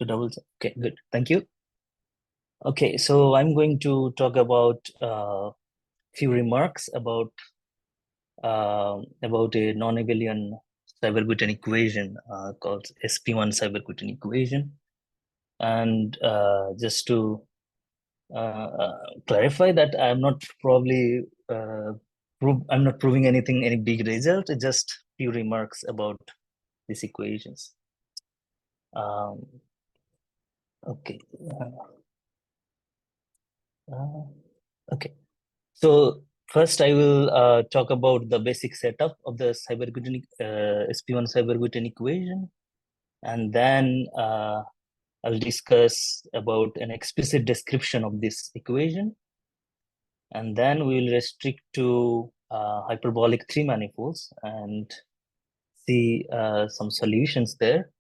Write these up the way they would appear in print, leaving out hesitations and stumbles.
to double check. Okay, good. Thank you. Okay, so I'm going to talk about few remarks about a non-abelian Seiberg-Witten equation called SP1 Seiberg-Witten equation. And just to clarify that I'm not probably I'm not proving anything, any big result, just few remarks about these equations. Okay. Okay. So first I will talk about the basic setup of the Seiberg-Witten SP1 Seiberg-Witten equation, and then I'll discuss about an explicit description of this equation, and then we will restrict to hyperbolic three manifolds and see some solutions there,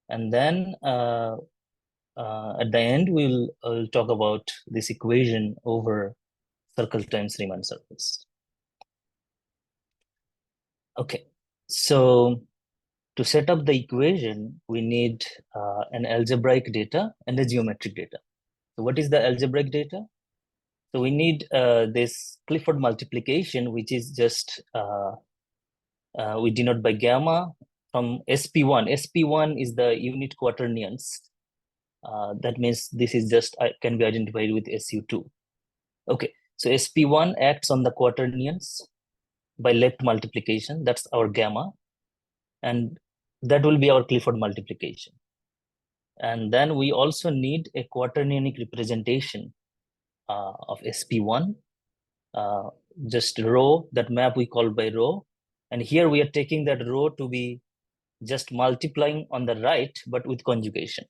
and then at the end we'll talk about this equation over circle times Riemann circles. Okay, so to set up the equation, we need an algebraic data and a geometric data. So what is the algebraic data? So we need this Clifford multiplication, which is just, we denote by gamma from SP1. SP1 is the unit quaternions. That means this is just, can be identified with SU2. Okay, so SP1 acts on the quaternions by left multiplication, that's our gamma. And that will be our Clifford multiplication. And then we also need a quaternionic representation of SP1, just rho, that map we call by rho. And here we are taking that rho to be just multiplying on the right, but with conjugation.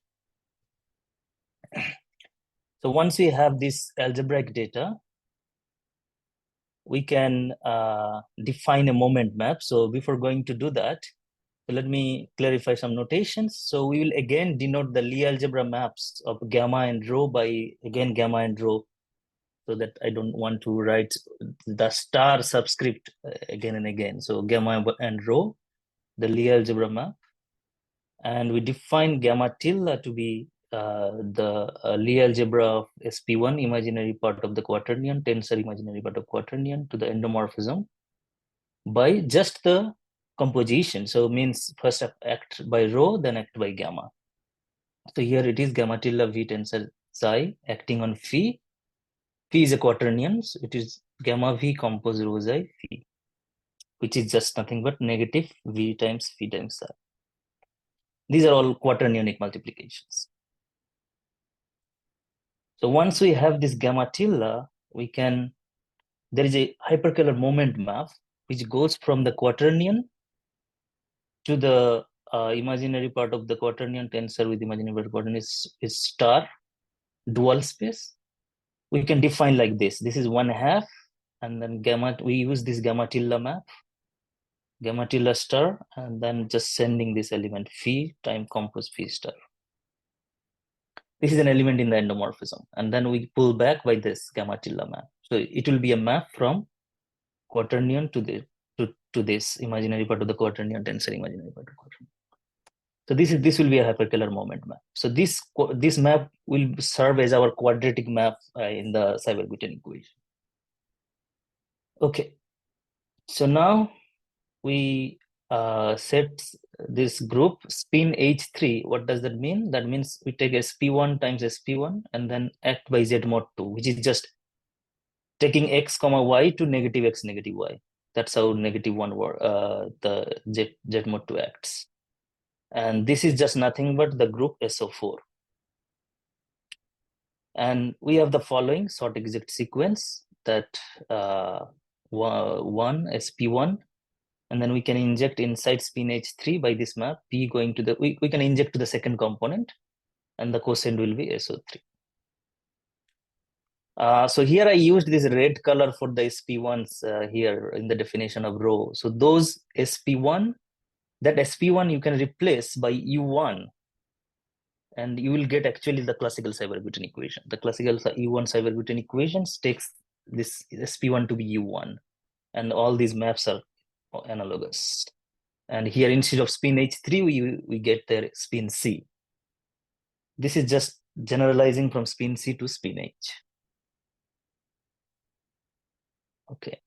So once we have this algebraic data, we can define a moment map. So before going to do that, so let me clarify some notations. So we will again denote the Lie algebra maps of gamma and rho by, again, gamma and rho, so that I don't want to write the star subscript again and again. So gamma and rho, the Lie algebra map. And we define gamma tilde to be the Lie algebra of SP1, imaginary part of the quaternion, tensor imaginary part of quaternion, to the endomorphism by just the composition. So means first act by rho, then act by gamma. So here it is gamma tilde V tensor psi acting on phi. Phi is a quaternion, so it is gamma V compose rho psi phi, which is just nothing but negative V times phi times psi. These are all quaternionic multiplications. So once we have this gamma tilde, we can, there is a hyperkähler moment map which goes from the quaternion to the imaginary part of the quaternion tensor with imaginary part of quaternion is star dual space. We can define like this. This is 1/2, and then gamma, we use this gamma tilde map, gamma tilde star, and then just sending this element phi time compose phi star. This is an element in the endomorphism, and then we pull back by this gamma tilde map. So it will be a map from quaternion to the to this imaginary part of the quaternion tensor imaginary part of quaternion. So this will be a hyperkähler moment map. So this map will serve as our quadratic map in the Seiberg-Witten equation. Okay, so now we set this group spin H3. What does that mean? That means we take SP1 times SP1 and then act by Z mod 2, which is just taking x comma y to negative x negative y. That's how negative one the Z mod 2 acts. And this is just nothing but the group SO4. And we have the following sort exact sequence, that 1 SP1, and then we can inject inside spin H3 by this map, P going to the, we can inject to the second component, and the quotient will be SO3. So here I used this red color for the SP1s here in the definition of rho. So those SP1, that SP1 you can replace by U1, and you will get actually the classical Seiberg-Witten equation. The classical U1 Seiberg-Witten equations takes this SP1 to be U1, and all these maps are analogous. And here instead of spin H3, we get their spin C. This is just generalizing from spin C to spin H. Okay.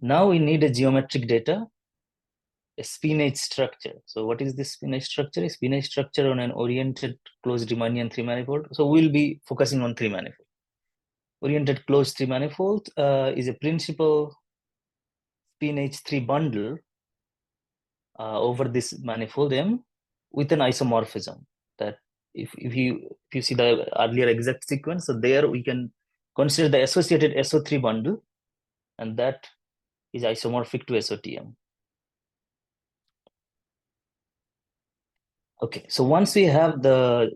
Now we need a geometric data, a spin H structure. So what is this spin H structure? A spin H structure on an oriented closed Riemannian three-manifold. So we'll be focusing on three-manifold. Oriented closed three-manifold is a principal spin H3 bundle over this manifold M with an isomorphism. That if you see the earlier exact sequence, so there we can consider the associated SO3 bundle, and that is isomorphic to SOTM. Okay, so once we have the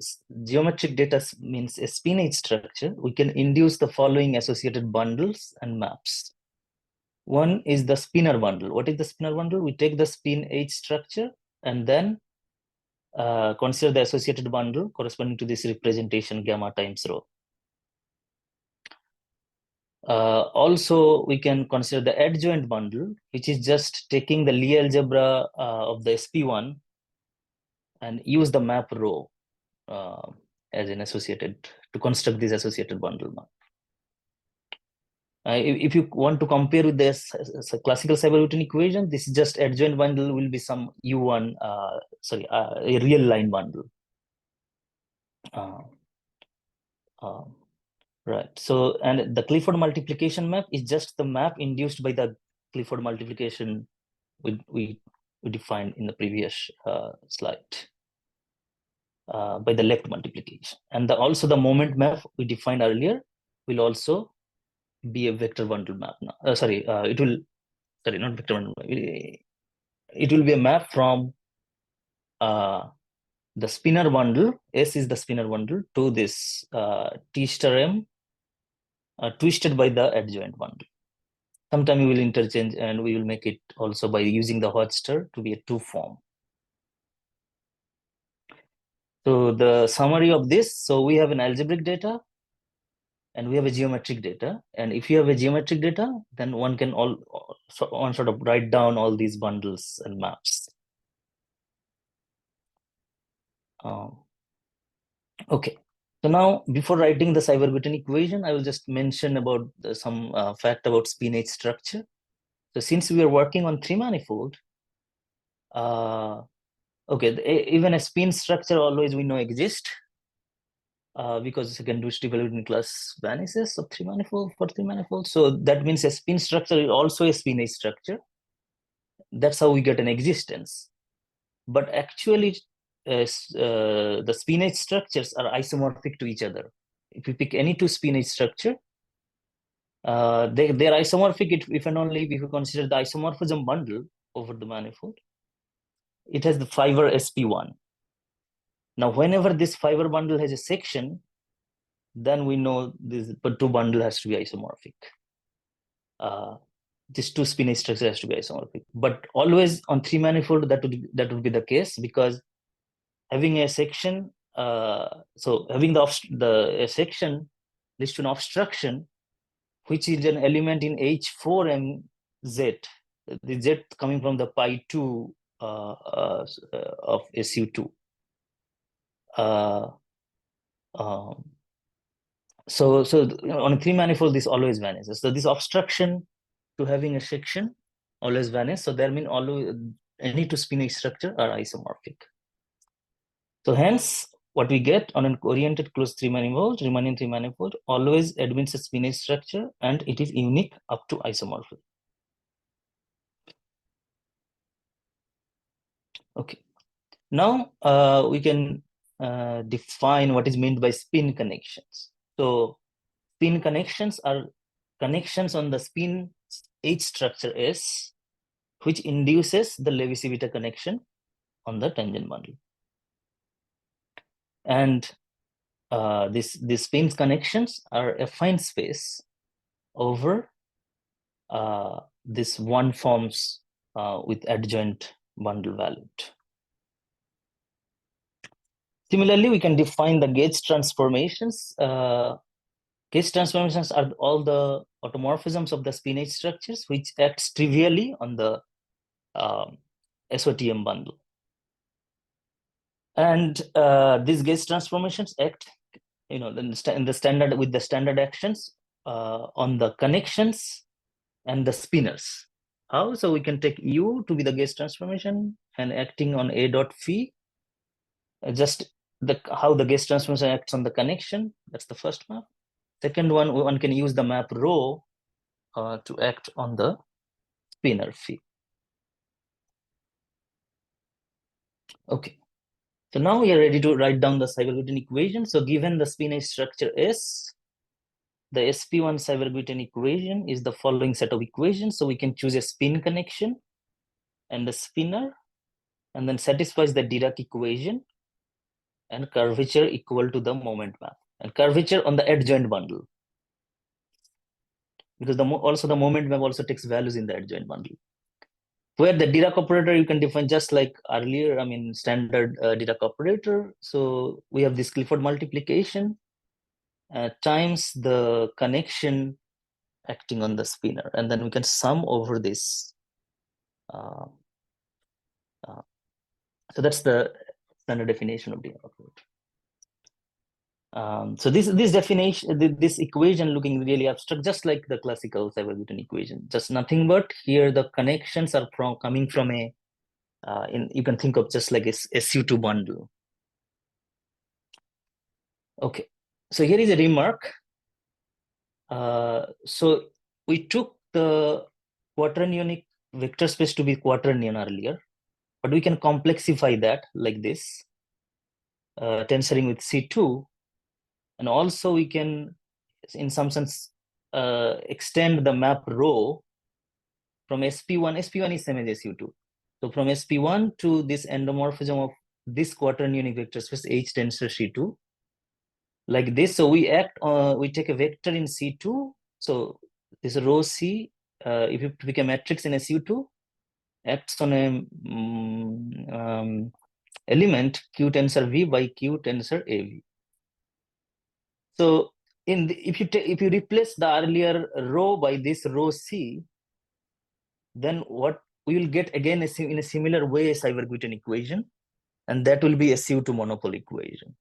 geometric data, means a spin H structure, we can induce the following associated bundles and maps. One is the spinor bundle. What is the spinor bundle? We take the spin H structure and then consider the associated bundle corresponding to this representation gamma times rho. Also, we can consider the adjoint bundle, which is just taking the Lie algebra of the SP1 and use the map rho as an associated to construct this associated bundle map. If you want to compare with this classical Seiberg-Witten equation, this is just adjoint bundle will be some U1, a real line bundle. Right. So, and the Clifford multiplication map is just the map induced by the Clifford multiplication we defined in the previous slide by the left multiplication. And also the moment map we defined earlier will also be a vector bundle map now. It will, not vector bundle map. It will be a map from the spinor bundle, S is the spinor bundle, to this T star M twisted by the adjoint bundle. Sometime we will interchange and we will make it also by using the Hodgster to be a two form. So the summary of this, so we have an algebraic data and we have a geometric data. And if you have a geometric data, then one can sort of write down all these bundles and maps. Okay. So now, before writing the Seiberg-Witten equation, I will just mention about some fact about spin H structure. So since we are working on three-manifold, even a spin structure always we know exist because second-derivative Witten class vanishes of three-manifold for three-manifold. So that means a spin structure is also a spin H structure. That's how we get an existence. But actually, the spin H structures are isomorphic to each other. If you pick any two spin H structure, they're isomorphic if and only if you consider the isomorphism bundle over the manifold. It has the fiber SP1. Now, whenever this fiber bundle has a section, then we know this two bundle has to be isomorphic. This two spin H structure has to be isomorphic. But always on three-manifold, that would be the case, because having a section, having the section leads to an obstruction, which is an element in H4MZ, the Z coming from the pi 2 of SU2. So on a three-manifold, this always vanishes. So this obstruction to having a section always vanishes. So that means always any two spin H structure are isomorphic. So hence, what we get on an oriented closed three-manifold, Riemannian three-manifold, always admits a spin H structure, and it is unique up to isomorphism. Okay. Now we can define what is meant by spin connections. So spin connections are connections on the spin H structure S, which induces the Levi-Civita connection on the tangent bundle. And these spin connections are affine space over this one forms with adjoint bundle valued. Similarly, we can define the gauge transformations. Gauge transformations are all the automorphisms of the spin H structures which acts trivially on the SOTM bundle. And these gauge transformations act, in the standard with the standard actions on the connections and the spinors. How? So we can take U to be the gauge transformation and acting on A dot phi, just how the gauge transformation acts on the connection. That's the first map. Second one can use the map rho to act on the spinor phi. Okay. So now we are ready to write down the Seiberg-Witten equation. So given the spinor structure S, the SP1 Seiberg-Witten equation is the following set of equations. So we can choose a spin connection and the spinor, and then satisfies the Dirac equation and curvature equal to the moment map, and curvature on the adjoint bundle, because also the moment map also takes values in the adjoint bundle. Where the Dirac operator you can define just like earlier, standard Dirac operator. So we have this Clifford multiplication times the connection acting on the spinor, and then we can sum over this. So that's the standard definition of Dirac operator. So this definition, this equation looking really abstract, just like the classical Seiberg-Witten equation, just nothing but here the connections are coming from a, you can think of just like a SU2 bundle. Okay, so here is a remark. So we took the quaternionic vector space to be quaternion earlier, but we can complexify that like this, tensoring with C2, and also we can, in some sense, extend the map rho from SP1. SP1 is same as SU2. So from SP1 to this endomorphism of this quaternionic vector space H tensor C2, like this. So we we take a vector in C2. So this rho C, if you pick a matrix in SU2, acts on a element Q tensor V by Q tensor AV. So if you replace the earlier rho by this rho C, then what we will get again in a similar way a Seiberg-Witten equation, and that will be a SU2 monopole equation.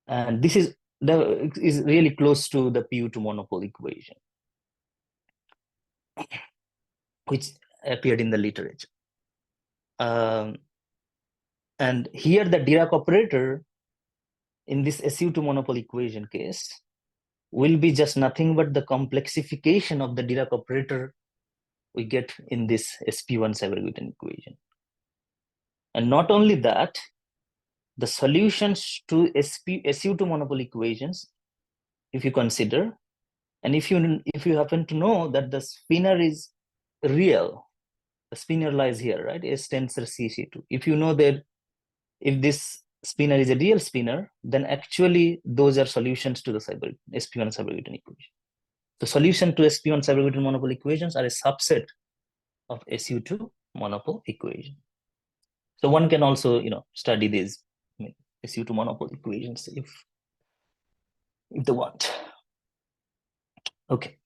And this is really close to the PU2 monopole equation, which appeared in the literature. And here the Dirac operator in this SU2 monopole equation case will be just nothing but the complexification of the Dirac operator we get in this SP1 Seiberg-Witten equation. And not only that, the solutions to SU2 monopole equations, if you consider, and if you happen to know that the spinor is real, the spinor lies here, right? S tensor CC2. If you know that if this spinor is a real spinor, then actually those are solutions to the SP1 Seiberg-Witten equation. The solution to SP1 Seiberg-Witten monopole equations are a subset of SU2 monopole equation. So one can also, study these SU2 monopole equations if they want. Okay.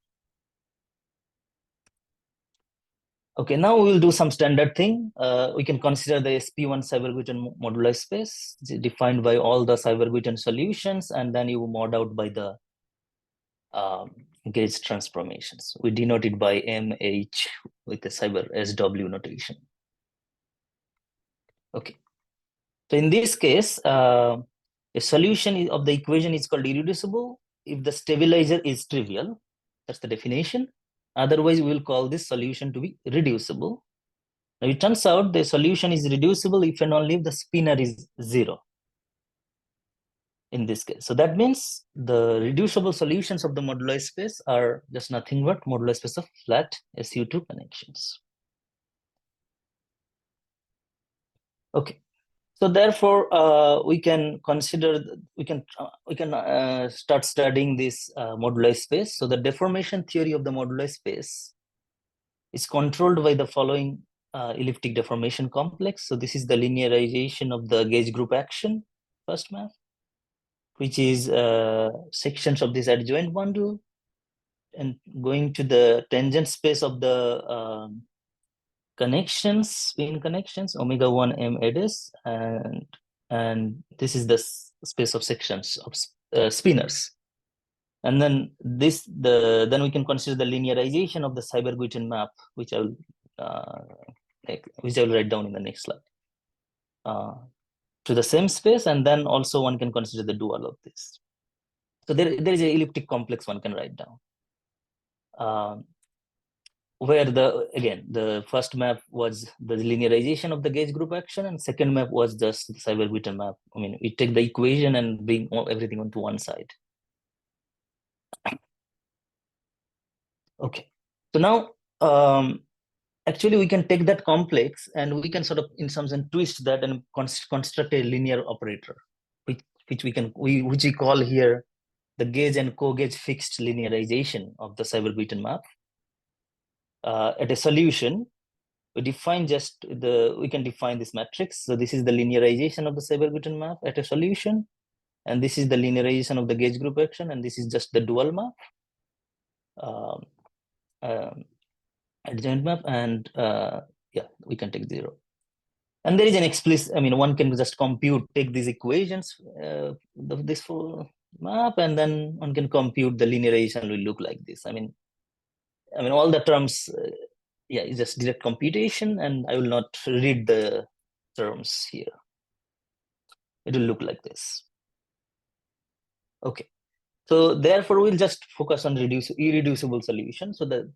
Okay, now we will do some standard thing. We can consider the SP1 Seiberg-Witten moduli space defined by all the Seiberg-Witten solutions, and then you mod out by the gauge transformations. We denote it by MH with the Seiberg SW notation. Okay. So in this case, a solution of the equation is called irreducible if the stabilizer is trivial. That's the definition. Otherwise, we will call this solution to be reducible. Now, it turns out the solution is reducible if and only if the spinor is 0 in this case. So that means the reducible solutions of the moduli space are just nothing but moduli space of flat SU2 connections. Okay. So therefore, we can consider, we can start studying this moduli space. So the deformation theory of the moduli space is controlled by the following elliptic deformation complex. So this is the linearization of the gauge group action, first map, which is sections of this adjoint bundle, and going to the tangent space of the connections, spin connections, omega 1 M ADS, and and this is the space of sections of spinors. And then then we can consider the linearization of the Seiberg-Witten map, which I will write down in the next slide, to the same space, and then also one can consider the dual of this. So there is an elliptic complex one can write down, where the first map was the linearization of the gauge group action, and second map was just the Seiberg-Witten map. I mean, we take the equation and bring everything onto one side. Okay, so now actually we can take that complex and we can sort of in some sense twist that and construct a linear operator, which we call here the gauge and co-gauge fixed linearization of the Seiberg-Witten map. At a solution, we can define this matrix. So this is the linearization of the Seiberg-Witten map at a solution, and this is the linearization of the gauge group action, and this is just the dual map, adjoint map, and yeah, we can take 0. And there is an explicit, I mean, one can just take these equations of this full map, and then one can compute the linearization will look like this. I mean, all the terms, yeah, it's just direct computation, and I will not read the terms here. It will look like this. Okay, so therefore we'll just focus on irreducible solutions. So the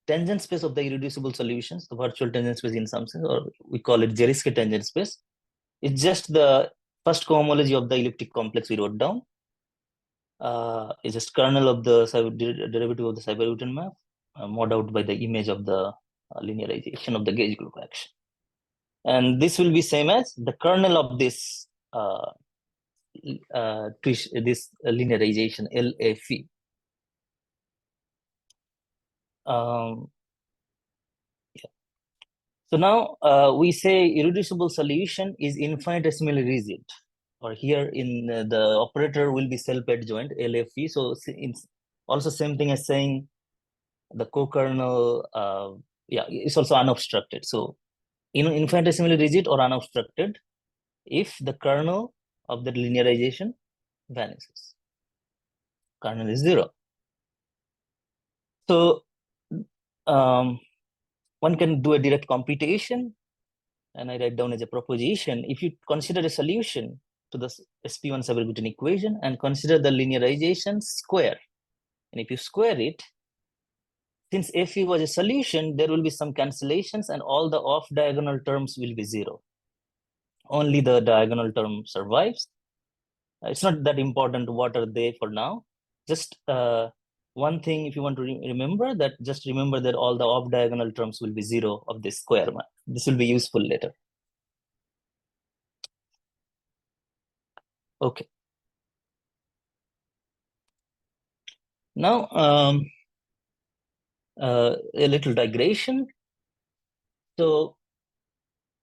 tangent space of the irreducible solutions, the virtual tangent space in some sense, or we call it Zariski tangent space, it's just the first cohomology of the elliptic complex we wrote down. It's just kernel of the derivative of the Seiberg-Witten map, mod out by the image of the linearization of the gauge group action. And this will be same as the kernel of this this linearization LFE. Yeah. So now we say irreducible solution is infinitesimally rigid, or here in the operator will be self-adjoint LFE. So it's also same thing as saying the co-kernel, yeah, it's also unobstructed. So infinitesimally rigid or unobstructed if the kernel of the linearization vanishes. Kernel is 0. So one can do a direct computation, and I write down as a proposition. If you consider a solution to the SP1 Seiberg-Witten equation and consider the linearization square, and if you square it, since Fe was a solution, there will be some cancellations and all the off-diagonal terms will be 0. Only the diagonal term survives. It's not that important what are they for now. Just one thing, if you want to remember that, just remember that all the off-diagonal terms will be 0 of this square map. This will be useful later. Okay. Now, a little digression. So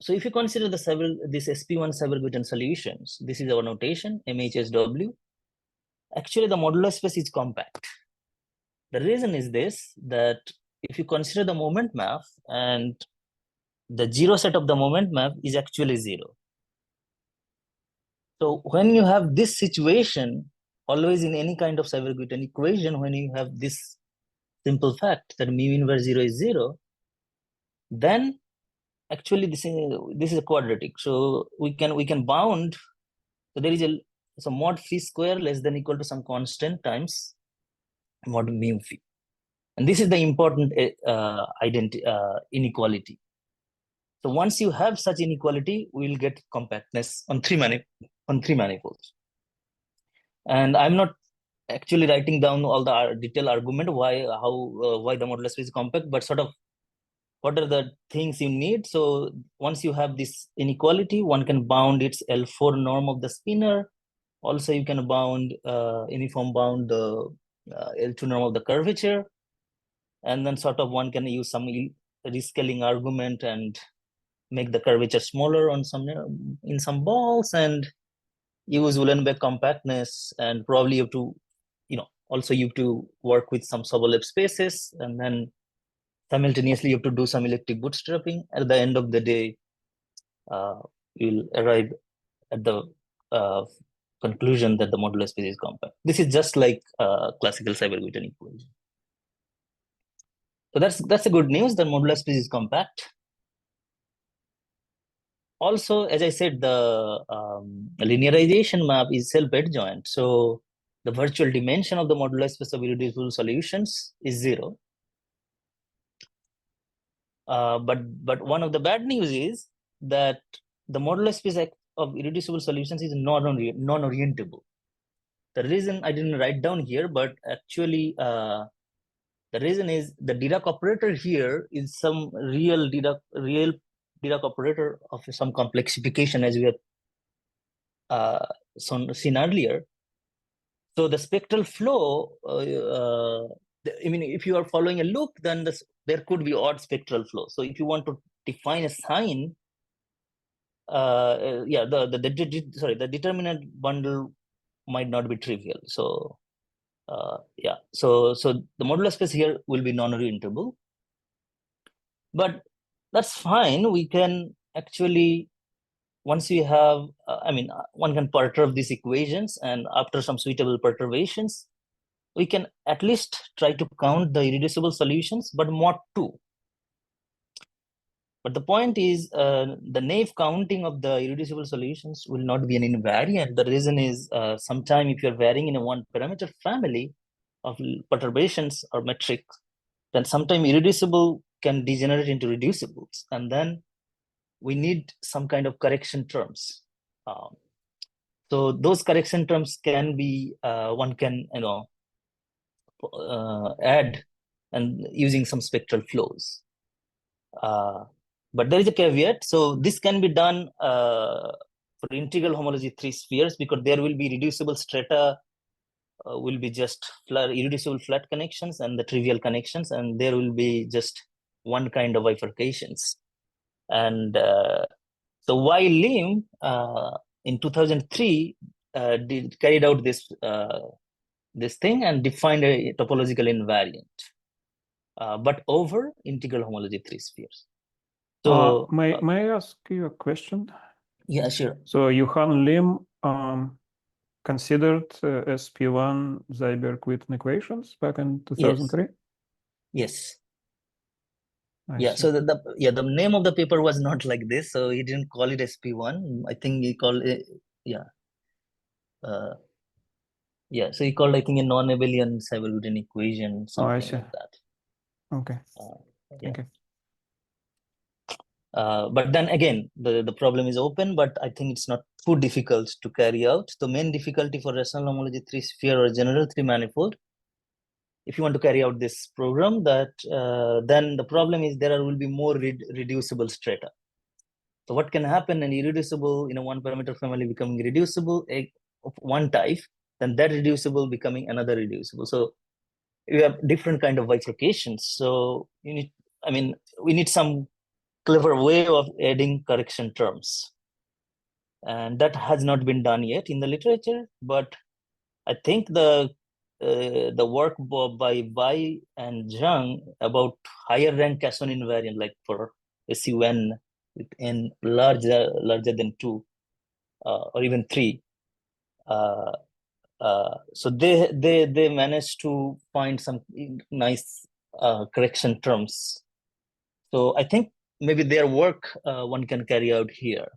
if you consider this SP1 Seiberg-Witten solutions, this is our notation, MHSW. Actually, the modular space is compact. The reason is this, that if you consider the moment map, and the 0 set of the moment map is actually 0. So when you have this situation, always in any kind of Seiberg-Witten equation, when you have this simple fact that mu inverse 0 is 0, then actually this is a quadratic. So we can bound. So there is so mod phi square less than equal to some constant times mod mu phi, and this is the important inequality. So once you have such inequality, we'll get compactness on three manifolds. And I'm not actually writing down all the detailed argument why the modular space is compact, but sort of what are the things you need. So once you have this inequality, one can bound its L4 norm of the spinor. Also, you can bound uniform bound the L2 norm of the curvature, and then sort of one can use some rescaling argument and make the curvature smaller on in some balls, and use Uhlenbeck compactness, and probably you have to, also you have to work with some Sobolev spaces, and then simultaneously you have to do some elliptic bootstrapping. At the end of the day, you'll arrive at the conclusion that the modular space is compact. This is just like classical Seiberg-Witten equation. So that's the good news. The modular space is compact. Also, as I said, the linearization map is self-adjoint. So the virtual dimension of the modular space of irreducible solutions is 0. But one of the bad news is that the modular space of irreducible solutions is non-orientable. The reason I didn't write down here, but actually the reason is the Dirac operator here is some real Dirac operator of some complexification, as we have seen earlier. So the spectral flow, I mean, if you are following a loop, then there could be odd spectral flow. So if you want to define a sign, yeah, the determinant bundle might not be trivial. So yeah, so the modular space here will be non-orientable, but that's fine. We can actually, once we have, I mean, one can perturb these equations, and after some suitable perturbations, we can at least try to count the irreducible solutions, but mod 2. But the point is, the naive counting of the irreducible solutions will not be an invariant. The reason is, sometime if you're varying in a one parameter family of perturbations or metrics, then sometime irreducible can degenerate into reducibles. And then we need some kind of correction terms. So those correction terms can be, one can, add and using some spectral flows. But there is a caveat. So this can be done for integral homology 3 spheres, because there will be reducible strata will be just irreducible flat connections and the trivial connections, and there will be just one kind of bifurcations. And so while Lim in 2003 carried out this thing and defined a topological invariant, but over integral homology 3 spheres. So may I ask you a question? Yeah, sure. So Johann Lim considered SP1 Seiberg-Witten equations back in 2003? Yes. I see. So the name of the paper was not like this, so he didn't call it SP1. I think he called it, so he called, I think, a non-abelian Seiberg-Witten equation, something like that. Okay. Thank you. But then again, the problem is open, but I think it's not too difficult to carry out. The main difficulty for rational homology 3 sphere or general 3 manifold, if you want to carry out this program, that then the problem is there will be more reducible strata. So what can happen, an irreducible in a one parameter family becoming reducible of one type, then that reducible becoming another reducible. So you have different kind of bifurcations. So we need some clever way of adding correction terms. And that has not been done yet in the literature, but I think the work by Bai and Zhang about higher rank Casson invariant, like for SUN with n larger than 2 or even 3. So they managed to find some nice correction terms. So I think maybe their work one can carry out here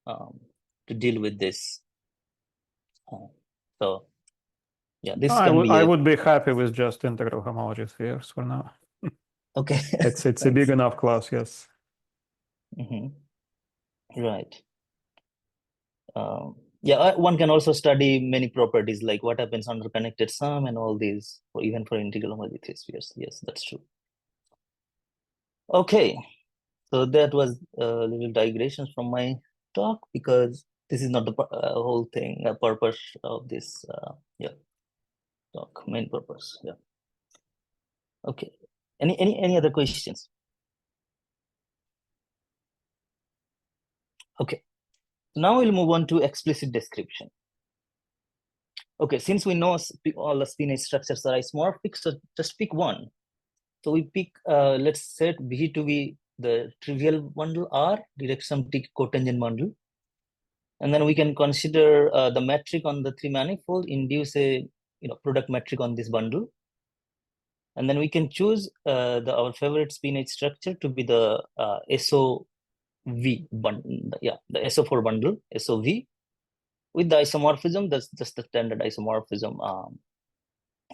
to deal with this. So yeah, this I would be happy with just integral homology spheres for now. Okay. It's a big enough class, yes. Right. One can also study many properties, like what happens under connected sum and all these, or even for integral homology spheres. Yes, that's true. Okay, so that was little digressions from my talk, because this is not the whole thing, purpose of this talk, main purpose. Yeah. Okay. Any other questions? Okay. Now we'll move on to explicit description. Okay, since we know all the spinach structures are isomorphic, so just pick one. So we pick, let's set B to be the trivial bundle R, direct sum T cotangent bundle. And then we can consider the metric on the 3 manifold, induce a product metric on this bundle. And then we can choose our favorite spinach structure to be the SOV bundle, the SO4 bundle, SOV, with the isomorphism, that's just the standard isomorphism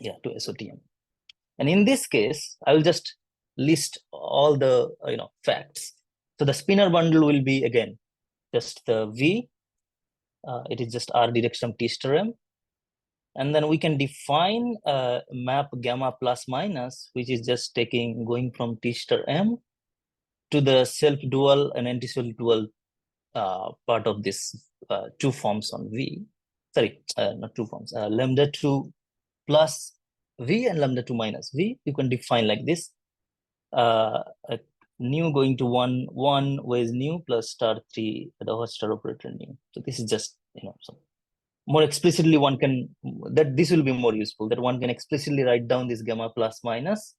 to SOTM. And in this case, I will just list all the facts. So the spinner bundle will be, again, just the V. It is just R direction T star M. And then we can define a map gamma plus minus, which is just going from T star M to the self-dual and anti-self dual part of this two forms on V. Sorry, not two forms, lambda 2 plus V and lambda 2 minus V. You can define like this. Nu going to 1, 1 with nu plus star 3, the hot star operator nu. So this is just, so more explicitly one can, that this will be more useful, that one can explicitly write down this gamma plus minus.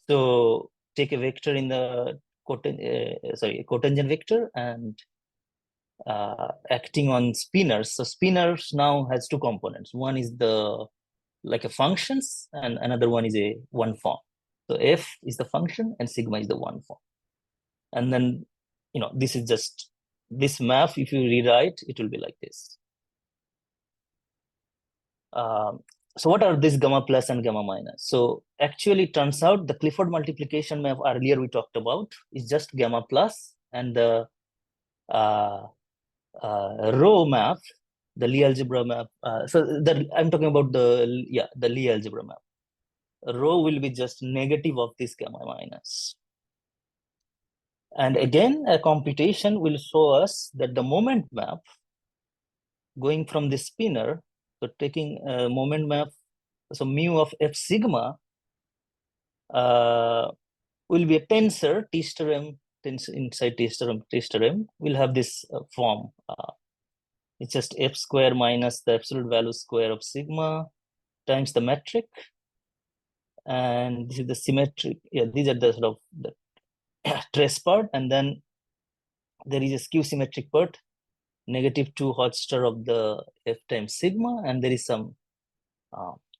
So take a vector in the cotangent vector and acting on spinors. So spinors now has two components. One is like a functions, and another one is a one form. So f is the function and sigma is the one form. And then, this is just this map. If you rewrite, it will be like this. So what are these gamma plus and gamma minus? So actually it turns out the Clifford multiplication map earlier we talked about is just gamma plus, and the row map, the Lie algebra map. I'm talking about the Lie algebra map. Rho will be just negative of this gamma minus. And again, a computation will show us that the moment map going from the spinner, so taking a moment map, so mu of f sigma will be a tensor, T star M, tensor inside T star M will have this form. It's just f square minus the absolute value square of sigma times the metric. And this is the symmetric, these are the sort of the trace part, and then there is a skew symmetric part, -2 hot star of the f times sigma, and there is some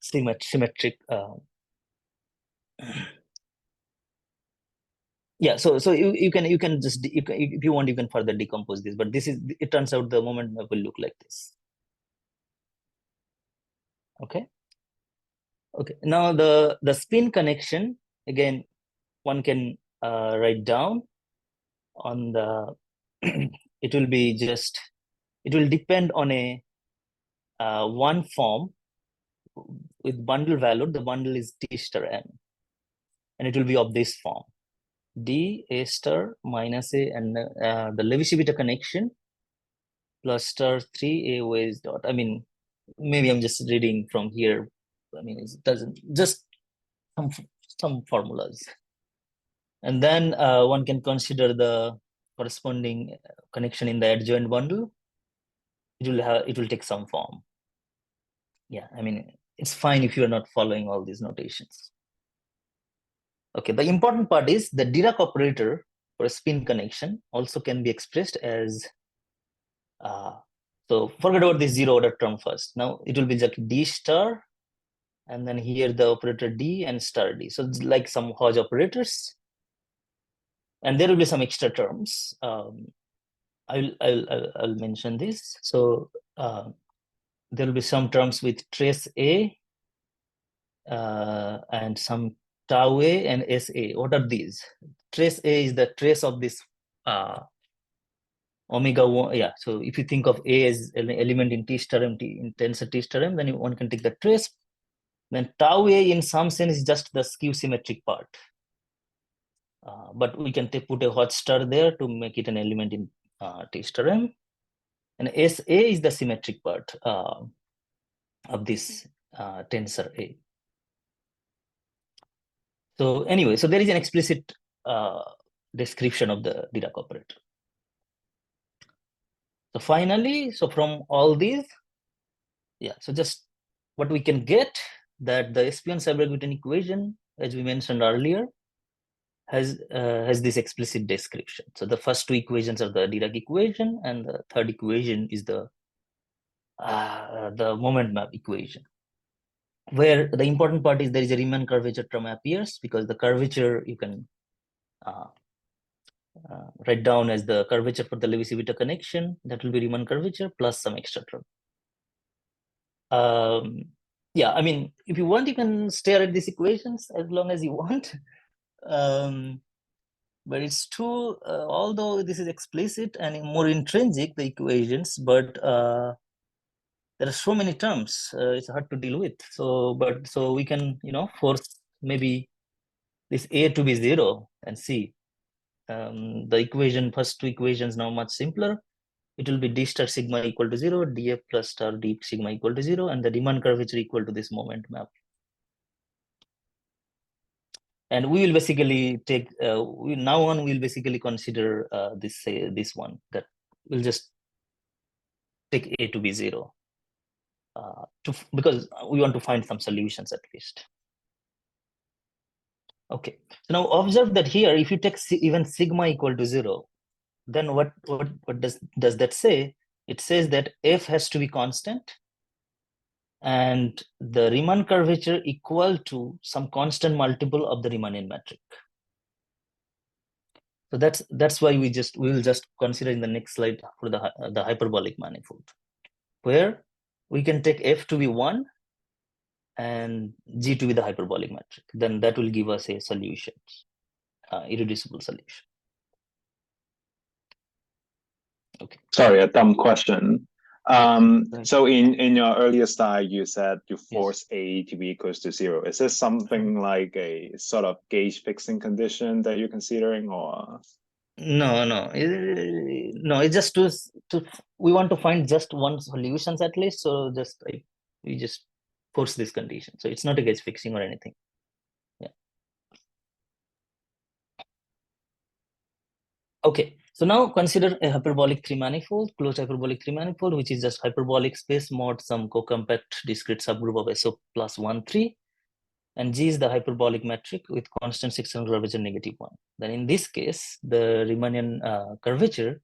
symmetric so you can just if you want, you can further decompose this, but this is, it turns out the moment map will look like this. Okay, now the spin connection, again, one can write down on the it will be just, it will depend on a one form with bundle value. The bundle is T star M, and it will be of this form: D A star minus A, and the Levi-Civita connection plus star 3 A ways dot. I mean, maybe I'm just reading from here. I mean, it doesn't, just some formulas. And then one can consider the corresponding connection in the adjoint bundle. It will take some form. Yeah, I mean, it's fine if you're not following all these notations. Okay, the important part is the Dirac operator for a spin connection also can be expressed as, so forget about this zero order term first. Now it will be like D star, and then here the operator D and star D. So it's like some Hodge operators, and there will be some extra terms. I'll mention this. So there will be some terms with trace A and some tau A and SA. What are these? Trace A is the trace of this omega 1. Yeah, so if you think of A as an element in T star M, in tensor T star M, then one can take the trace. Then tau A in some sense is just the skew symmetric part. But we can put a hot star there to make it an element in T star M. And SA is the symmetric part of this tensor A. So anyway, so there is an explicit description of the Dirac operator. So finally, so from all these, so just what we can get, that the Espion Seiberg-Witten equation, as we mentioned earlier, has this explicit description. So the first two equations are the Dirac equation, and the third equation is the moment map equation, where the important part is there is a Riemann curvature term appears, because the curvature you can write down as the curvature for the Levi-Civita connection. That will be Riemann curvature plus some extra term. Yeah, I mean, if you want, you can stare at these equations as long as you want. But it's true, although this is explicit and more intrinsic, the equations, but there are so many terms, it's hard to deal with. So we can, force maybe this A to be 0 and see. The first two equations now much simpler. It will be d star sigma equal to 0, df plus star d sigma equal to 0, and the Riemann curvature equal to this moment map. And we will basically take, now on, we'll basically consider this one, that we'll just take A to be 0, because we want to find some solutions at least. Okay, so now observe that here, if you take even sigma equal to 0, then what does that say? It says that f has to be constant, and the Riemann curvature equal to some constant multiple of the Riemannian metric. So that's why we will just consider in the next slide for the hyperbolic manifold, where we can take f to be 1 and g to be the hyperbolic metric. Then that will give us a solution, irreducible solution. Okay. Sorry, a dumb question. So in your earlier slide, you said you force A to be equals to 0. Is this something like a sort of gauge fixing condition that you're considering, or? No. It's just we want to find just one solutions at least. So we just force this condition. So it's not a gauge fixing or anything. Yeah. Okay. So now consider a hyperbolic three-manifold, closed hyperbolic three-manifold, which is just hyperbolic space mod some co-compact discrete subgroup of SO plus 1, 3. And G is the hyperbolic metric with constant sectional curvature -1. Then in this case, the Riemannian curvature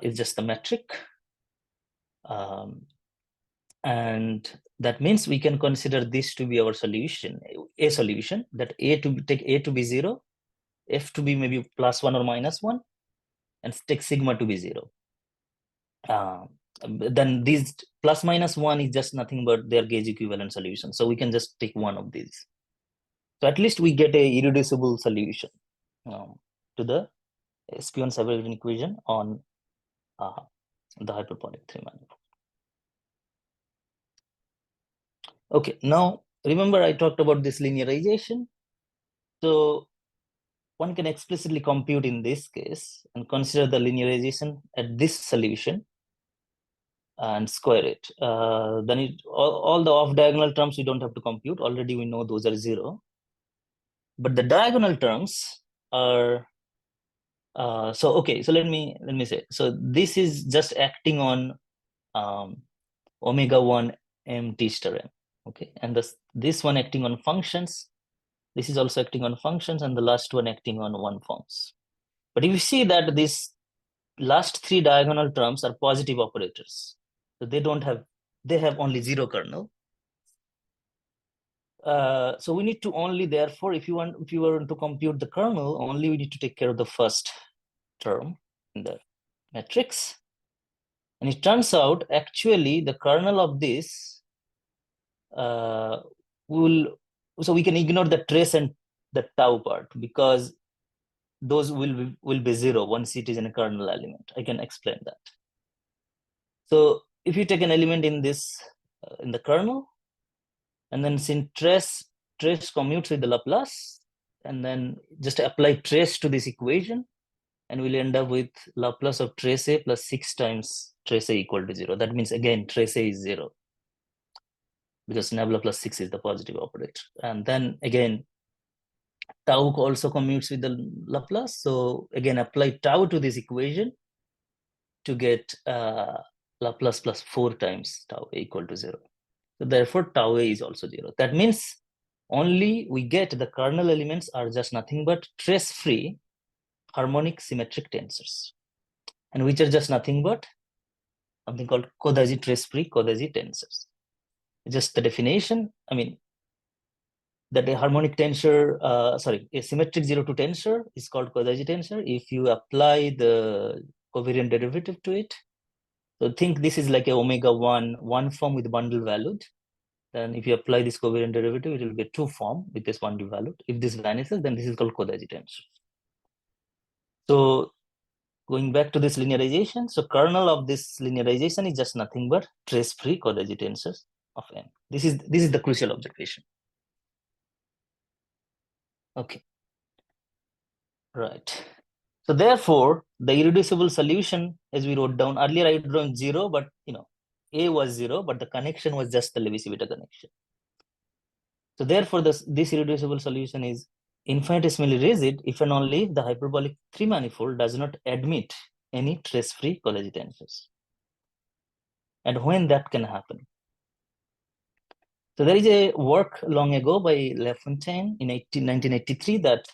is just the metric. And that means we can consider this to be our solution, a solution, that take A to be 0, F to be maybe +1 or -1, and take sigma to be 0. Then these +-1 is just nothing but their gauge equivalent solution. So we can just take one of these. So at least we get a irreducible solution to the Seiberg-Witten equation on the hyperbolic three-manifold. Okay, now remember I talked about this linearization. So one can explicitly compute in this case and consider the linearization at this solution and square it. Then all the off-diagonal terms we don't have to compute. Already we know those are 0. But the diagonal terms are so let me say, so this is just acting on omega 1 m t star m. Okay, and this one acting on functions. This is also acting on functions, and the last one acting on one forms. But if you see that these last 3 diagonal terms are positive operators, so they have only 0 kernel. So we need to only, therefore, if you were to compute the kernel, only we need to take care of the first term in the matrix. And it turns out actually the kernel of this so we can ignore the trace and the tau part, because those will be 0 once it is in a kernel element. I can explain that. So if you take an element in this in the kernel, and then since trace commutes with the Laplace, and then just apply trace to this equation, and we'll end up with Laplace of trace A plus 6 times trace A equal to 0. That means again trace A is 0, because nabla plus 6 is the positive operator. And then again tau also commutes with the Laplace, so again apply tau to this equation to get Laplace plus 4 times tau A equal to 0. So therefore tau A is also 0. That means only we get the kernel elements are just nothing but trace-free harmonic symmetric tensors, and which are just nothing but something called Kodaji trace-free Kodaji tensors. Just the definition, I mean, that a harmonic tensor, a symmetric 0-2 tensor is called Kodaji tensor if you apply the covariant derivative to it. So think this is like a omega 1 one form with bundle valued. Then if you apply this covariant derivative, it will be a 2 form with this bundle valued. If this vanishes, then this is called Kodaji tensor. So going back to this linearization, so kernel of this linearization is just nothing but trace-free Kodaji tensors of n. This is the crucial observation. Okay. Right. So therefore, the irreducible solution, as we wrote down earlier, I wrote 0, but A was 0, but the connection was just the Levi-Civita connection. So therefore, this irreducible solution is infinitesimally rigid if and only if the hyperbolic 3-manifold does not admit any trace-free Kodaji tensors. And when that can happen? So there is a work long ago by Lafontaine in 1983 that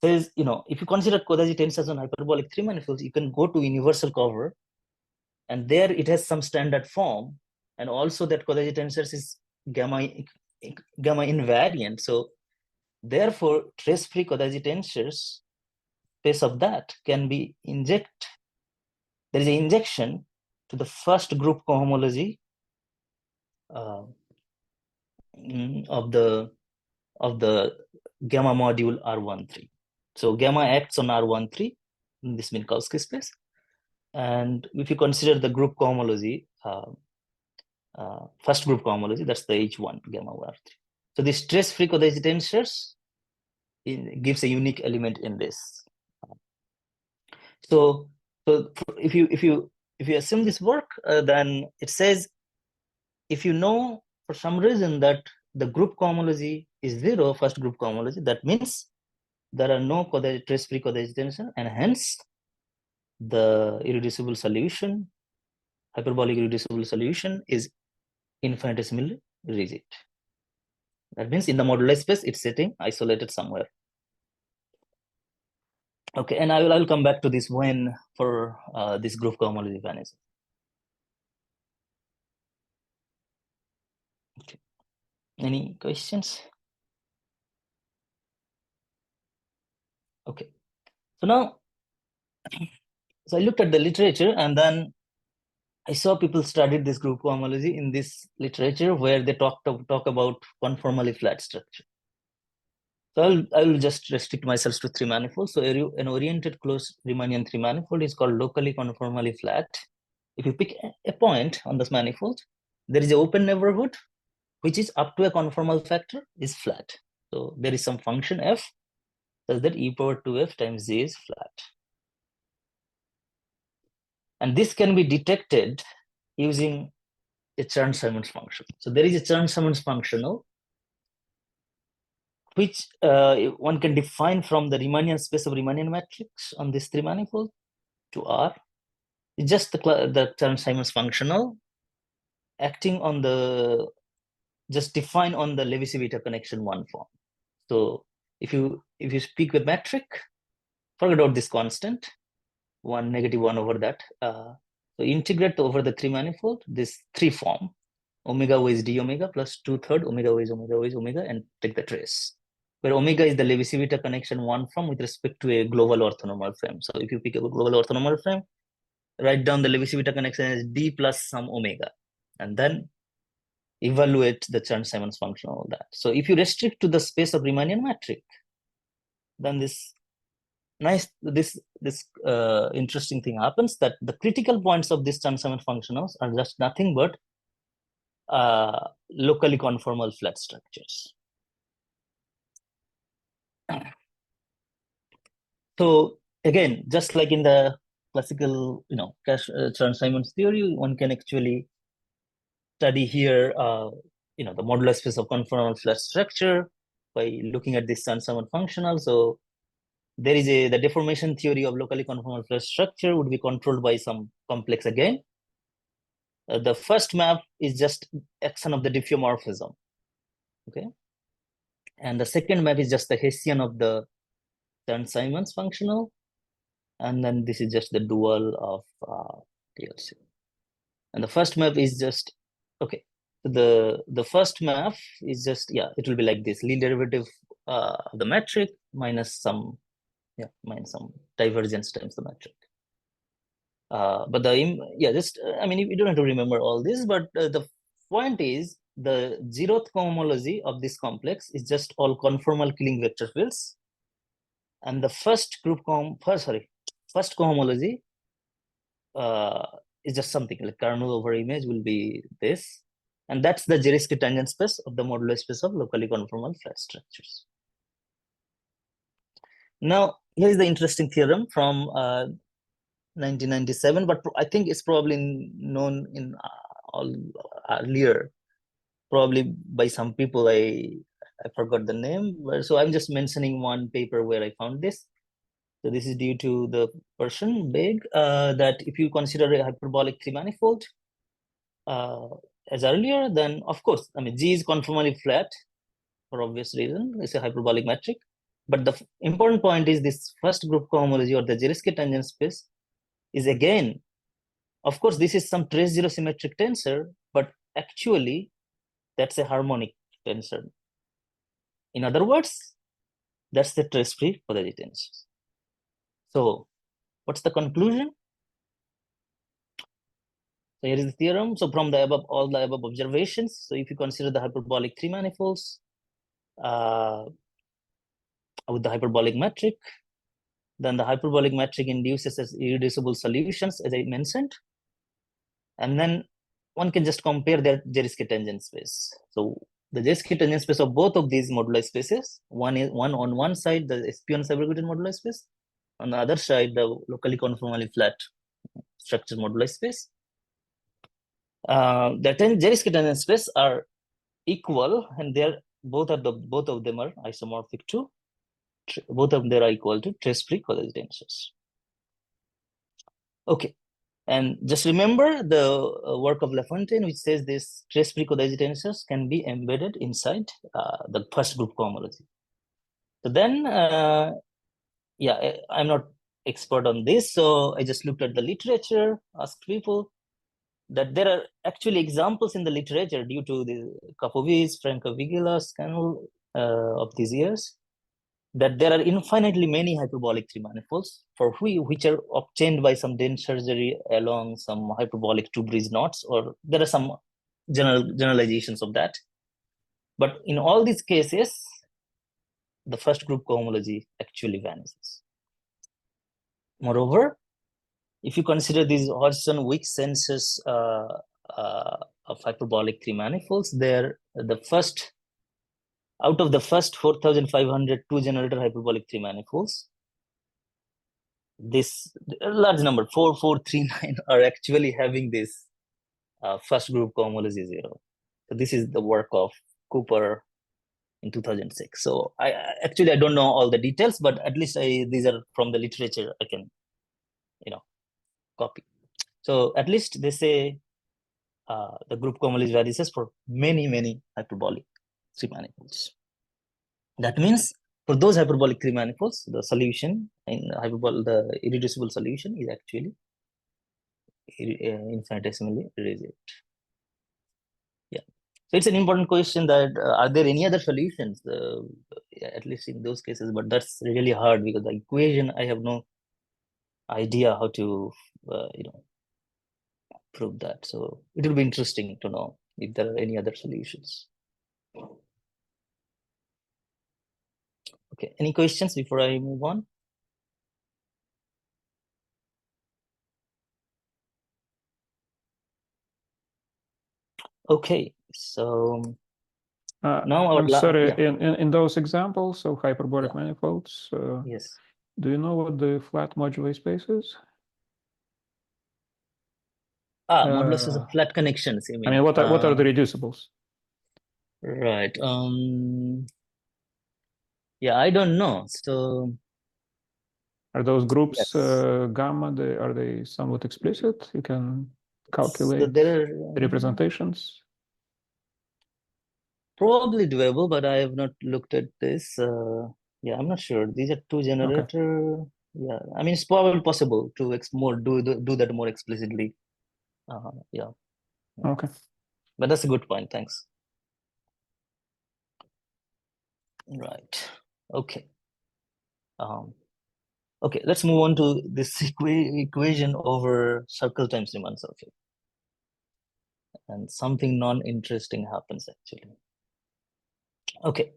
says, if you consider Kodaji tensors on hyperbolic 3-manifolds, you can go to universal cover, and there it has some standard form, and also that Kodaji tensors is gamma invariant. So therefore, trace-free Kodaji tensors, space of that can be there is an injection to the first group cohomology of the gamma module R13. So gamma acts on R13 in this Minkowski space. And if you consider the group cohomology, first group cohomology, that's the H1 gamma R3. So this trace-free Kodaji tensors gives a unique element in this. So if you assume this work, then it says if you know for some reason that the group cohomology is 0, first group cohomology, that means there are no trace-free Kodaji tensors, and hence the irreducible solution, hyperbolic irreducible solution, is infinitesimally rigid. That means in the moduli space, it's sitting isolated somewhere. Okay, and I will come back to this when for this group cohomology vanishes. Okay. Any questions? Okay. So now, so I looked at the literature, and then I saw people studied this group cohomology in this literature where they talk about conformally flat structure. So I will just restrict myself to 3 manifolds. So an oriented closed Riemannian 3 manifold is called locally conformally flat. If you pick a point on this manifold, there is an open neighborhood which is up to a conformal factor is flat. So there is some function f such that e power 2f times j is flat. And this can be detected using a Chern-Simons function. So there is a Chern-Simons functional which one can define from the Riemannian space of Riemannian matrix on this 3 manifold to R. It's just the Chern-Simons functional acting on the, just define on the Levi-Civita connection 1 form. So if you speak with metric, forget about this constant, 1, -1 over that. So integrate over the 3 manifold, this 3 form, omega is d omega plus 2/3 omega is omega, and take the trace, where omega is the Levi-Civita connection 1 form with respect to a global orthonormal frame. So if you pick a global orthonormal frame, write down the Levi-Civita connection as d plus some omega, and then evaluate the Chern-Simons function, all that. So if you restrict to the space of Riemannian matrix, then this interesting thing happens, that the critical points of this Chern-Simons functionals are just nothing but locally conformal flat structures. So again, just like in the classical, Chern-Simons theory, one can actually study here, the modular space of conformal flat structure by looking at this Chern-Simons functional. So there is the deformation theory of locally conformal flat structure would be controlled by some complex again. The first map is just action of the diffeomorphism. Okay, And the second map is just the Hessian of the Chern-Simons functional. And then this is just the dual of TLC. And the first map is just, okay. The first map is just, yeah, it will be like this, Lie derivative of the metric minus some divergence times the metric. But I mean, you don't have to remember all this, but the point is the zeroth cohomology of this complex is just all conformal Killing vector fields. And the first cohomology is just something like kernel over image will be this. And that's the Zariski tangent space of the modular space of locally conformal flat structures. Now, here is the interesting theorem from 1997, but I think it's probably known in all earlier, probably by some people. I forgot the name, so I'm just mentioning one paper where I found this. So this is due to the person Beg that if you consider a hyperbolic three-manifold as earlier, then of course, I mean, G is conformally flat for obvious reason. It's a hyperbolic metric. But the important point is this first group cohomology or the Zariski tangent space is again, of course, this is some trace zero symmetric tensor, but actually that's a harmonic tensor. In other words, that's the trace-free quadratic tensors. So what's the conclusion? So here is the theorem. So from the above, all the above observations, so if you consider the hyperbolic three manifolds with the hyperbolic metric, then the hyperbolic metric induces as irreducible solutions, as I mentioned. And then one can just compare their Zariski tangent space. So the Zariski tangent space of both of these moduli spaces, one on one side, the Espion Seiberg-Witten moduli space, on the other side, the locally conformally flat structure moduli space. The Zariski tangent space are equal, and they're both of them are isomorphic to, both of them are equal to trace-free quadratic tensors. Okay. And just remember the work of Lafontaine, which says this trace-free quadratic tensors can be embedded inside the first group cohomology. So then, yeah, I'm not expert on this, so I just looked at the literature, asked people that there are actually examples in the literature due to the Kapovic, Franco-Vigila scandal of these years, that there are infinitely many hyperbolic three manifolds for which are obtained by some dense surgery along some hyperbolic two bridge knots, or there are some generalizations of that. But in all these cases, the first group cohomology actually vanishes. Moreover, if you consider these Hodgson-Wick senses of hyperbolic three manifolds, they're the first, out of the first 4,500 two-generator hyperbolic three manifolds, this large number, 4,439, are actually having this first group cohomology zero. So this is the work of Cooper in 2006. So I don't know all the details, but at least these are from the literature I can, copy. So at least they say the group cohomology vanishes for many hyperbolic three manifolds. That means for those hyperbolic three manifolds, the solution in the irreducible solution is actually infinitesimally irreducible. Yeah. So it's an important question that are there any other solutions, at least in those cases, but that's really hard because the equation, I have no idea how to, prove that. So it will be interesting to know if there are any other solutions. Okay, any questions before I move on? Okay, so now I'm sorry, in those examples of hyperbolic manifolds, yes. Do you know what the flat moduli space is? Modulus is a flat connections, you mean? I mean, what are the reducibles? Right. Yeah, I don't know. So are those groups gamma? Are they somewhat explicit? You can calculate the representations. Probably doable, but I have not looked at this. Yeah, I'm not sure. These are two generator. Yeah, I mean, it's probably possible to do that more explicitly. Yeah. Okay. But that's a good point. Thanks. Right. Okay. Okay, let's move on to this equation over circle times Riemann surface. And something non-interesting happens actually. Okay,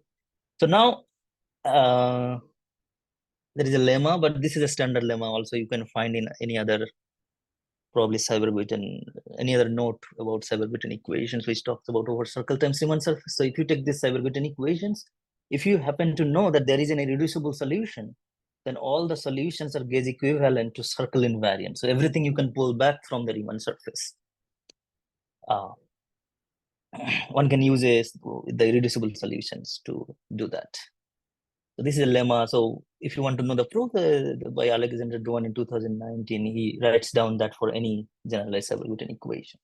so now there is a lemma, but this is a standard lemma also you can find in any other, probably Seiberg-Witten, any other note about Seiberg-Witten equations which talks about over circle times Riemann surface. So if you take this Seiberg-Witten equations, if you happen to know that there is an irreducible solution, then all the solutions are gauge equivalent to circle invariant. So everything you can pull back from the Riemann surface. One can use the irreducible solutions to do that. So this is a lemma. So if you want to know the proof by Alexander Duan in 2019, he writes down that for any generalized Seiberg-Witten equation.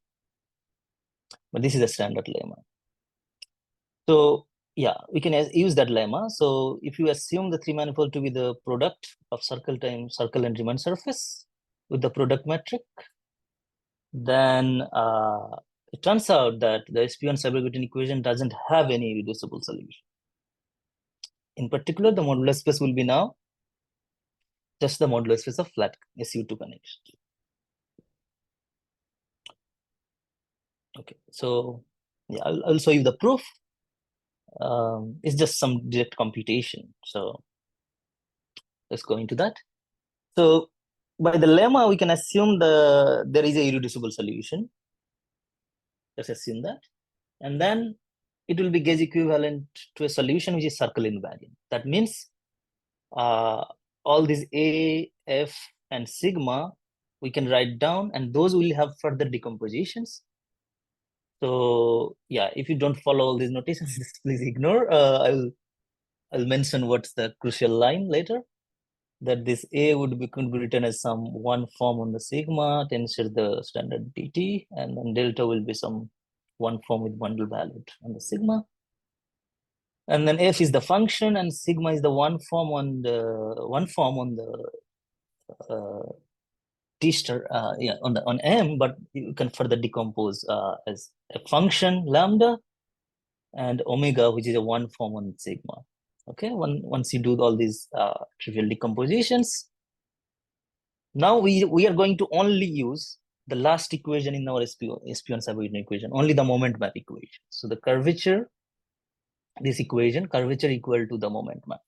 But this is a standard lemma. So yeah, we can use that lemma. So if you assume the three manifold to be the product of circle times circle and Riemann surface with the product metric, then it turns out that the SP1 Seiberg-Witten equation doesn't have any irreducible solution. In particular, the modular space will be now just the modular space of flat SU2 connection. Okay, so yeah, I'll show you the proof. It's just some direct computation. So let's go into that. So by the lemma, we can assume there is a irreducible solution. Let's assume that. And then it will be gauge equivalent to a solution which is circle invariant. That means all these A, F, and sigma we can write down, and those will have further decompositions. So yeah, if you don't follow all these notations, please ignore. I'll mention what's the crucial line later. That this A could be written as some one form on the sigma, tensor the standard dt, and then delta will be some one form with bundle value on the sigma. And then F is the function, and sigma is the one form on the T star, yeah, on M, but you can further decompose as a function lambda and omega, which is a one form on sigma. Okay, once you do all these trivial decompositions, now we are going to only use the last equation in our SP1 Seiberg-Witten equation, only the moment map equation. So the curvature, this equation, curvature equal to the moment map.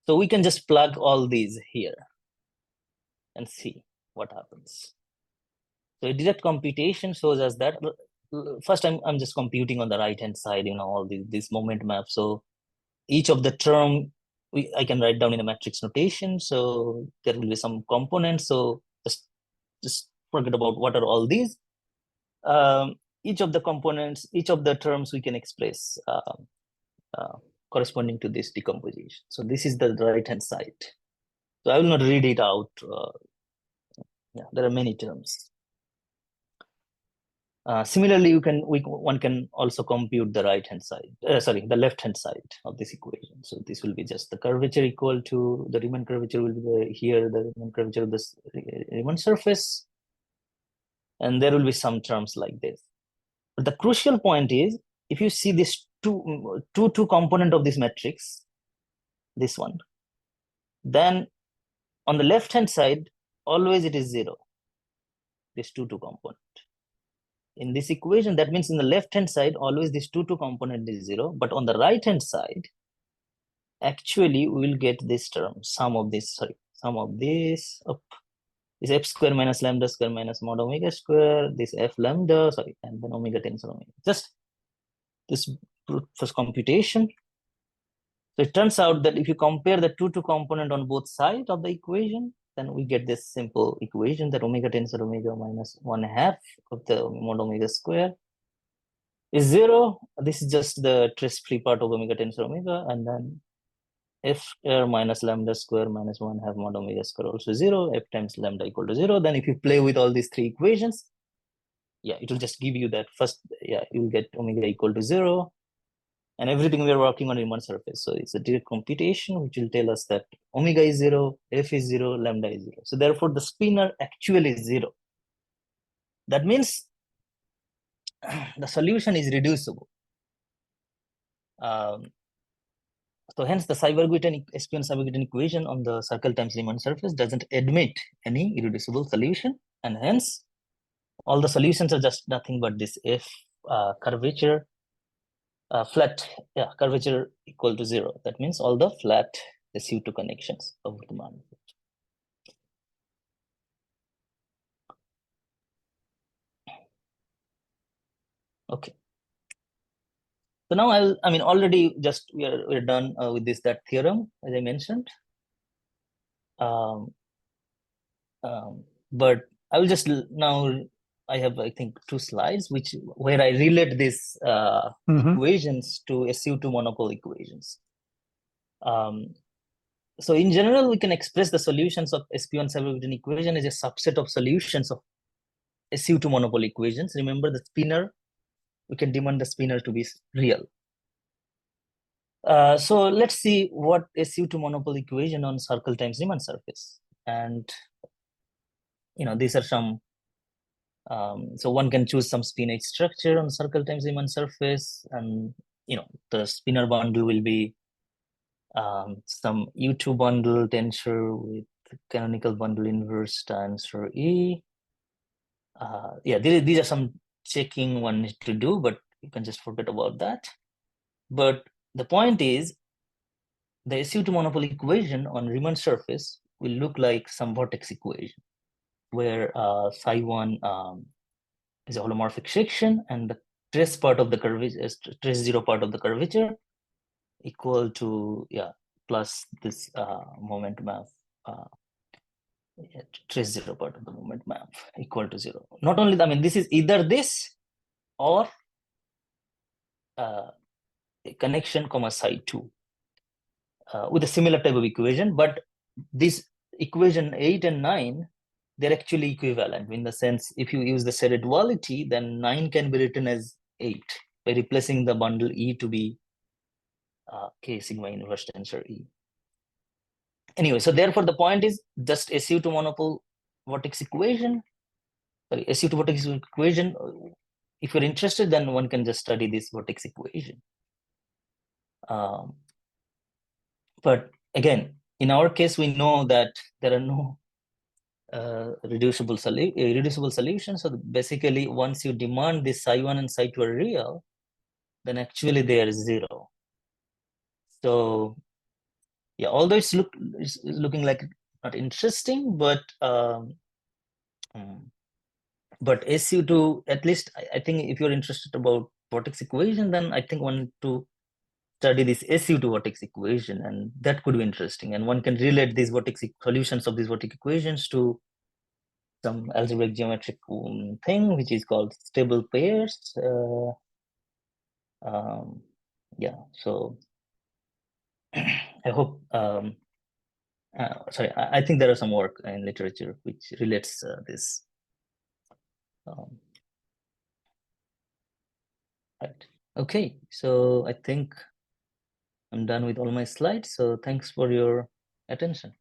So we can just plug all these here and see what happens. So a direct computation shows us that first I'm just computing on the right hand side, all these moment maps. So each of the term I can write down in a matrix notation. So there will be some components. So just forget about what are all these. Each of the components, each of the terms we can express corresponding to this decomposition. So this is the right hand side. So I will not read it out. Yeah, there are many terms. Similarly, one can also compute the right hand side, the left hand side of this equation. So this will be just the curvature equal to the Riemann curvature will be here, the Riemann curvature of this Riemann surface. And there will be some terms like this. But the crucial point is, if you see this two component of this matrix, this one, then on the left hand side, always it is 0, this two component. In this equation, that means in the left hand side, always this two component is 0, but on the right hand side, actually we will get this term, sum of this f square minus lambda square minus mod omega square, this f lambda, and then omega tensor omega. Just this first computation. So it turns out that if you compare the two component on both sides of the equation, then we get this simple equation that omega tensor omega minus 1/2 of the mod omega square is 0. This is just the trace-free part of omega tensor omega, and then f minus lambda square minus 1/2 mod omega square also 0, f times lambda equal to 0. Then if you play with all these three equations, yeah, it will just give you that first, yeah, you will get omega equal to 0, and everything we are working on Riemann surface. So it's a direct computation which will tell us that omega is 0, f is 0, lambda is 0. So therefore the spinor actually is 0. That means the solution is reducible. So hence the Seiberg-Witten Seiberg-Witten equation on the circle times Riemann surface doesn't admit any irreducible solution, and hence all the solutions are just nothing but this f curvature flat, yeah, curvature equal to 0. That means all the flat SU2 connections of the manifold. Okay. So now I mean, already just we're done with that theorem, as I mentioned. But I will just now, I have, I think, 2 slides where I relate these equations to SU2 monopole equations. So in general, we can express the solutions of SP1 Seiberg-Witten equation as a subset of solutions of SU2 monopole equations. Remember the spinor, we can demand the spinor to be real. So let's see what SU2 monopole equation on circle times Riemann surface. And, you know, these are some, so one can choose some spinate structure on circle times Riemann surface. And, you know, the spinor bundle will be some U2 bundle tensor with canonical bundle inverse times for E. Yeah, these are some checking one needs to do, but you can just forget about that. But the point is, the SU2 monopole equation on Riemann surface will look like some vortex equation, where psi1 is a holomorphic section, and the trace part of the curvature, trace 0 part of the curvature, equal to, yeah, plus this moment map. Trace 0 part of the moment map equal to 0. Not only, I mean, this is either this or a connection comma psi 2 with a similar type of equation, but this equation 8 and 9, they're actually equivalent in the sense, if you use the serre duality, then 9 can be written as 8 by replacing the bundle E to be K sigma inverse tensor E. Anyway, so therefore the point is just SU2 monopole vortex equation, sorry, SU2 vortex equation. If you're interested, then one can just study this vortex equation. But again, in our case, we know that there are no reducible solutions. So basically, once you demand this psi1 and psi2 are real, then actually they are 0. So yeah, although it's looking like not interesting, but SU2, at least I think if you're interested about vortex equation, then I think one to study this SU2 vortex equation, and that could be interesting. And one can relate these vortex solutions of these vortex equations to some algebraic geometric thing, which is called stable pairs. Yeah, so I hope, sorry, I think there are some work in literature which relates this. Right. Okay, so I think I'm done with all my slides. So thanks for your attention.